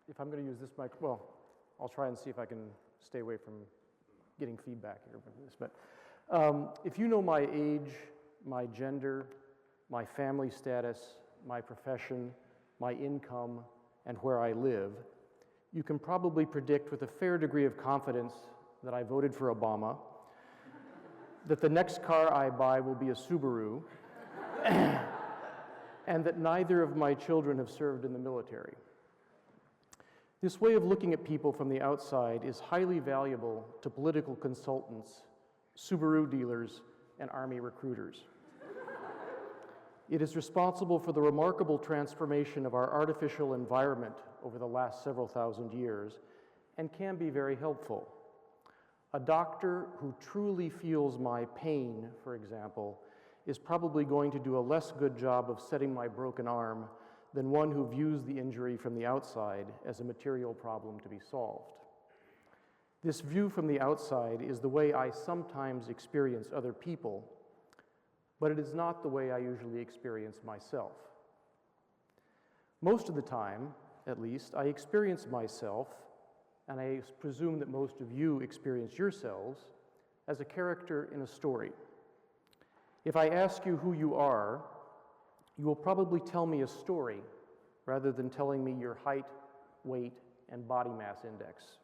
if I'm going to use this mic, well, I'll try and see if I can stay away from getting feedback here from this. But if you know my age, my gender, my family status, my profession, my income, and where I live, you can probably predict with a fair degree of confidence that I voted for Obama, that the next car I buy will be a Subaru, and that neither of my children have served in the military. This way of looking at people from the outside is highly valuable to political consultants, Subaru dealers, and Army recruiters. It is responsible for the remarkable transformation of our artificial environment over the last several thousand years and can be very helpful. A doctor who truly feels my pain, for example, is probably going to do a less good job of setting my broken arm than one who views the injury from the outside as a material problem to be solved. This view from the outside is the way I sometimes experience other people, but it is not the way I usually experience myself. Most of the time, at least, I experience myself, and I presume that most of you experience yourselves, as a character in a story. If I ask you who you are, you will probably tell me a story rather than telling me your height, weight, and body mass index.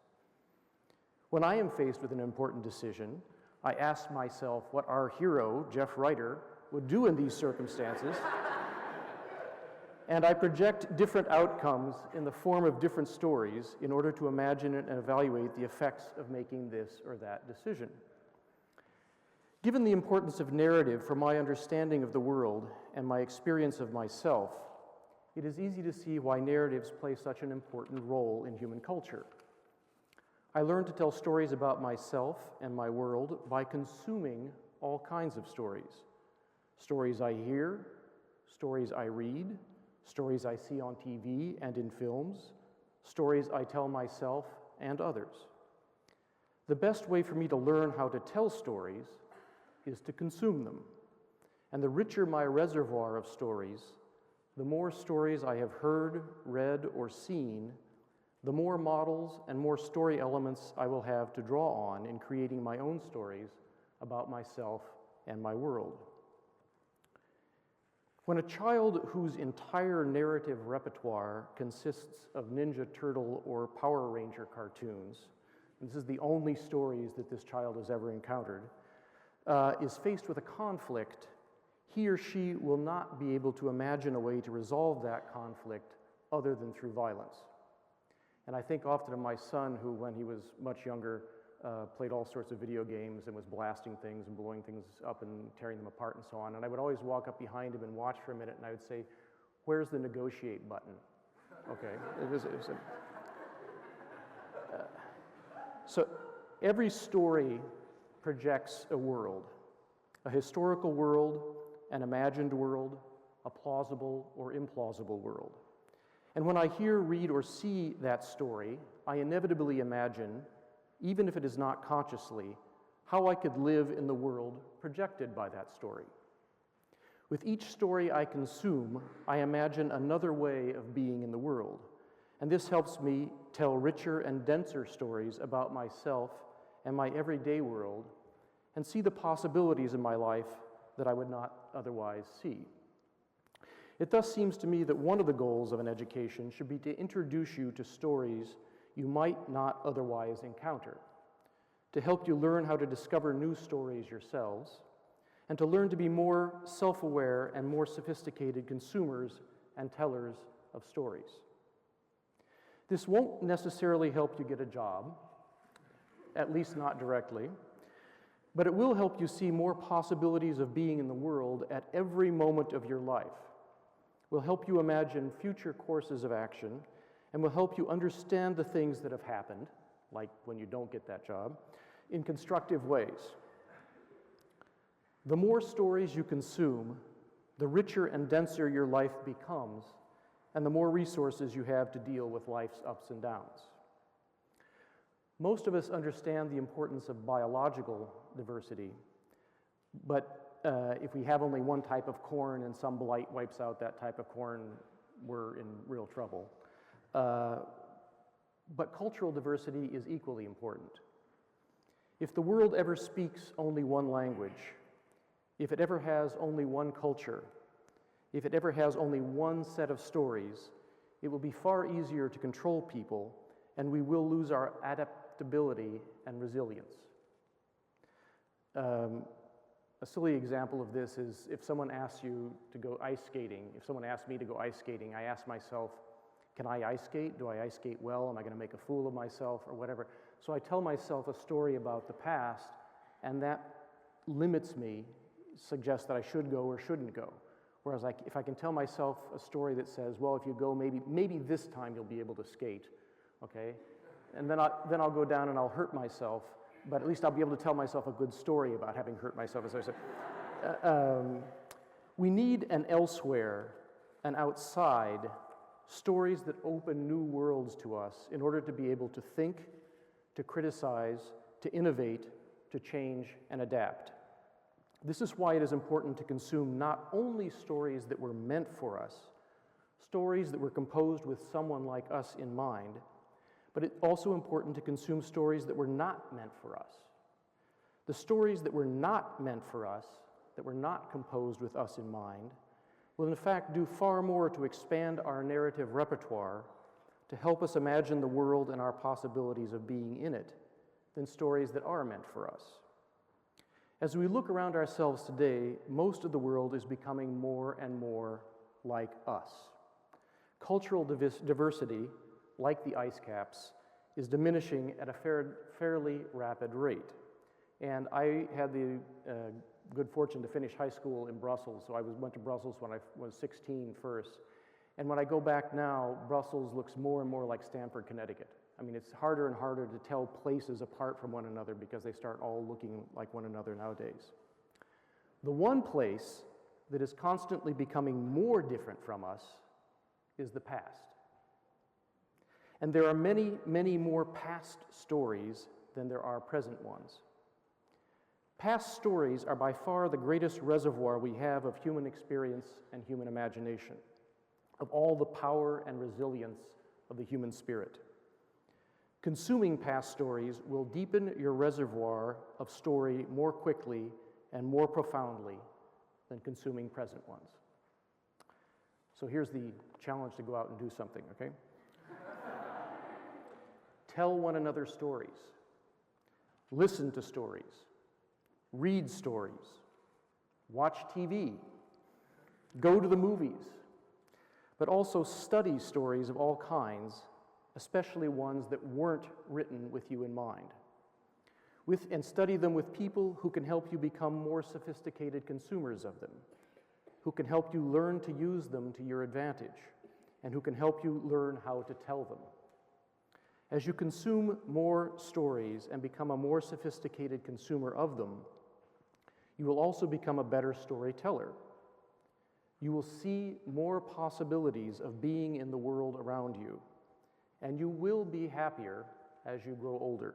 When I am faced with an important decision, I ask myself what our hero, Jeff Ryder, would do in these circumstances, and I project different outcomes in the form of different stories in order to imagine and evaluate the effects of making this or that decision. Given the importance of narrative for my understanding of the world and my experience of myself, it is easy to see why narratives play such an important role in human culture. I learned to tell stories about myself and my world by consuming all kinds of stories. Stories I hear, stories I read, stories I see on TV and in films, stories I tell myself and others. The best way for me to learn how to tell stories is to consume them. And the richer my reservoir of stories, the more stories I have heard, read, or seen, the more models and more story elements I will have to draw on in creating my own stories about myself and my world. When a child whose entire narrative repertoire consists of Ninja Turtle or Power Ranger cartoons, and this is the only stories that this child has ever encountered, is faced with a conflict, he or she will not be able to imagine a way to resolve that conflict other than through violence. And I think often of my son who, when he was much younger, played all sorts of video games and was blasting things and blowing things up and tearing them apart and so on. And I would always walk up behind him and watch for a minute, and I would say, "Where's the negotiate button?" Okay. So every story projects a world, a historical world, an imagined world, a plausible or implausible world. And when I hear, read, or see that story, I inevitably imagine, even if it is not consciously, how I could live in the world projected by that story. With each story I consume, I imagine another way of being in the world, and this helps me tell richer and denser stories about myself and my everyday world, and see the possibilities in my life that I would not otherwise see. It thus seems to me that one of the goals of an education should be to introduce you to stories you might not otherwise encounter, to help you learn how to discover new stories yourselves, and to learn to be more self-aware and more sophisticated consumers and tellers of stories. This won't necessarily help you get a job, at least not directly, but it will help you see more possibilities of being in the world at every moment of your life, will help you imagine future courses of action, and will help you understand the things that have happened, like when you don't get that job, in constructive ways. The more stories you consume, the richer and denser your life becomes, and the more resources you have to deal with life's ups and downs. Most of us understand the importance of biological diversity, but if we have only one type of corn and some blight wipes out that type of corn, we're in real trouble. But cultural diversity is equally important. If the world ever speaks only one language, if it ever has only one culture, if it ever has only one set of stories, it will be far easier to control people, and we will lose our adaptability and resilience. A silly example of this is if someone asks you to go ice skating, if someone asks me to go ice skating, I ask myself, can I ice skate? Do I ice skate well? Am I going to make a fool of myself or whatever? So I tell myself a story about the past, and that limits me, suggests that I should go or shouldn't go. Whereas if I can tell myself a story that says, well, if you go, maybe this time you'll be able to skate, okay? And then I'll go down and I'll hurt myself, but at least I'll be able to tell myself a good story about having hurt myself, as I said. We need an elsewhere, an outside, stories that open new worlds to us in order to be able to think, to criticize, to innovate, to change, and adapt. This is why it is important to consume not only stories that were meant for us, stories that were composed with someone like us in mind, but it's also important to consume stories that were not meant for us. The stories that were not meant for us, that were not composed with us in mind, will in fact do far more to expand our narrative repertoire, to help us imagine the world and our possibilities of being in it, than stories that are meant for us. As we look around ourselves today, most of the world is becoming more and more like us. Cultural diversity, like the ice caps, is diminishing at a fairly rapid rate. And I had the good fortune to finish high school in Brussels, so I went to Brussels when I was 16 first. And when I go back now, Brussels looks more and more like Stamford, Connecticut. I mean, it's harder and harder to tell places apart from one another because they start all looking like one another nowadays. The one place that is constantly becoming more different from us is the past. And there are many, many more past stories than there are present ones. Past stories are by far the greatest reservoir we have of human experience and human imagination, of all the power and resilience of the human spirit. Consuming past stories will deepen your reservoir of story more quickly and more profoundly than consuming present ones. So here's the challenge to go out and do something, okay? Tell one another stories. Listen to stories. Read stories. Watch TV. Go to the movies. But also study stories of all kinds, especially ones that weren't written with you in mind. And study them with people who can help you become more sophisticated consumers of them, who can help you learn to use them to your advantage, and who can help you learn how to tell them. As you consume more stories and become a more sophisticated consumer of them, you will also become a better storyteller. You will see more possibilities of being in the world around you, and you will be happier as you grow older.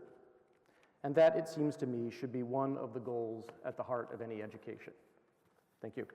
And that, it seems to me, should be one of the goals at the heart of any education. Thank you.